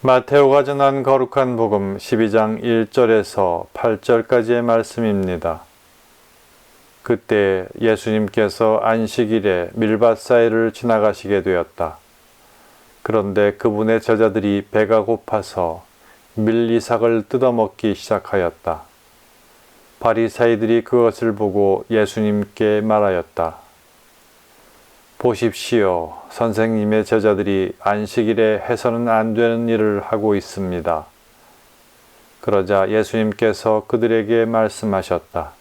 마테오가 전한 거룩한 복음 12장 1절에서 8절까지의 말씀입니다. 그때 예수님께서 안식일에 밀밭 사이를 지나가시게 되었다. 그런데 그분의 제자들이 배가 고파서 밀리삭을 뜯어먹기 시작하였다. 바리사이들이 그것을 보고 예수님께 말하였다. 보십시오. 선생님의 제자들이 안식일에 해서는 안 되는 일을 하고 있습니다. 그러자 예수님께서 그들에게 말씀하셨다.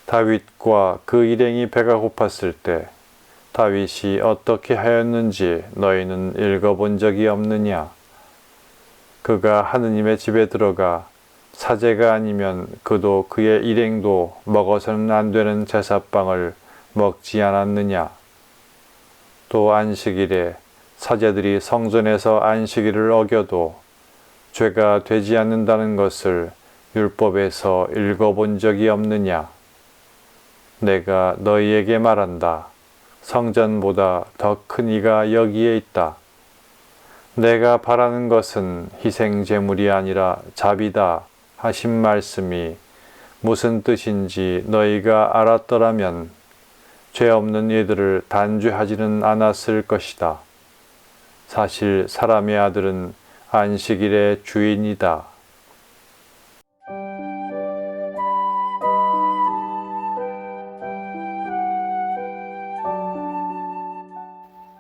다윗과 그 일행이 배가 고팠을 때 다윗이 어떻게 하였는지 너희는 읽어본 적이 없느냐? 그가 하느님의 집에 들어가 사제가 아니면 그도 그의 일행도 먹어서는 안 되는 제사빵을 먹지 않았느냐? 또 안식일에 사제들이 성전에서 안식일을 어겨도 죄가 되지 않는다는 것을 율법에서 읽어본 적이 없느냐? 내가 너희에게 말한다. 성전보다 더 큰 이가 여기에 있다. 내가 바라는 것은 희생 제물이 아니라 자비다 하신 말씀이 무슨 뜻인지 너희가 알았더라면 죄 없는 이들을 단죄하지는 않았을 것이다. 사실 사람의 아들은 안식일의 주인이다.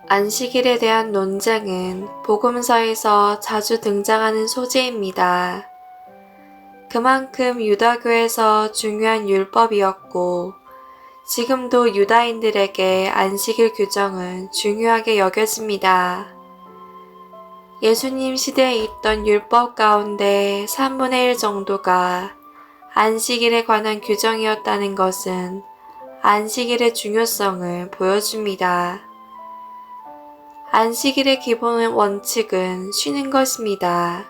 안식일에 대한 논쟁은 복음서에서 자주 등장하는 소재입니다. 그만큼 유다교에서 중요한 율법이었고 지금도 유다인들에게 안식일 규정은 중요하게 여겨집니다. 예수님 시대에 있던 율법 가운데 3분의 1 정도가 안식일에 관한 규정이었다는 것은 안식일의 중요성을 보여줍니다. 안식일의 기본 원칙은 쉬는 것입니다.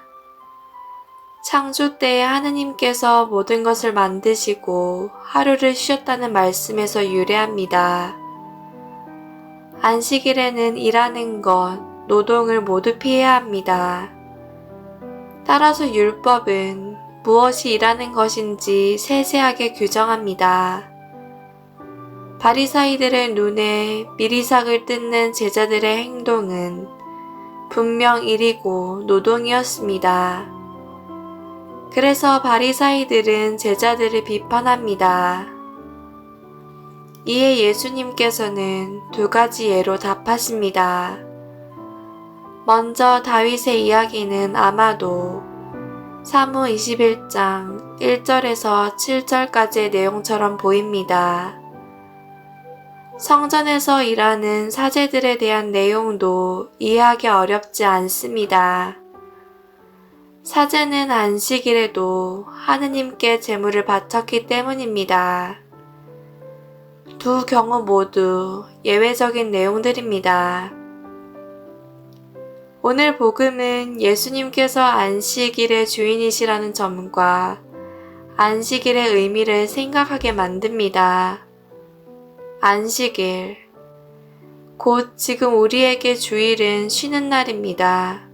창조 때에 하느님께서 모든 것을 만드시고 하루를 쉬었다는 말씀에서 유래합니다. 안식일에는 일하는 것, 노동을 모두 피해야 합니다. 따라서 율법은 무엇이 일하는 것인지 세세하게 규정합니다. 바리사이들의 눈에 밀이삭을 뜯는 제자들의 행동은 분명 일이고 노동이었습니다. 그래서 바리사이들은 제자들을 비판합니다. 이에 예수님께서는 2가지 예로 답하십니다. 먼저 다윗의 이야기는 아마도 사무 21장 1절에서 7절까지의 내용처럼 보입니다. 성전에서 일하는 사제들에 대한 내용도 이해하기 어렵지 않습니다. 사제는 안식일에도 하느님께 제물을 바쳤기 때문입니다. 두 경우 모두 예외적인 내용들입니다. 오늘 복음은 예수님께서 안식일의 주인이시라는 점과 안식일의 의미를 생각하게 만듭니다. 안식일, 곧 지금 우리에게 주일은 쉬는 날입니다.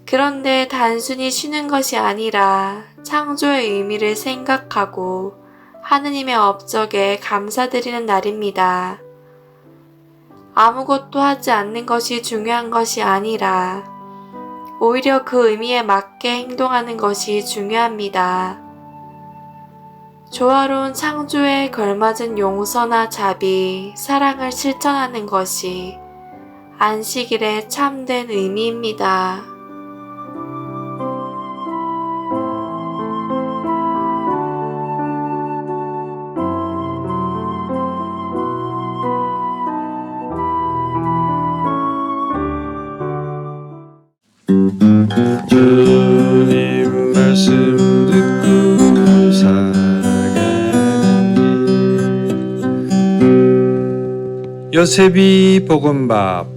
그런데 단순히 쉬는 것이 아니라 창조의 의미를 생각하고 하느님의 업적에 감사드리는 날입니다. 아무것도 하지 않는 것이 중요한 것이 아니라 오히려 그 의미에 맞게 행동하는 것이 중요합니다. 조화로운 창조에 걸맞은 용서나 자비, 사랑을 실천하는 것이 안식일의 참된 의미입니다. 주님 말씀 듣고 살아가는 길 요셉이 볶음밥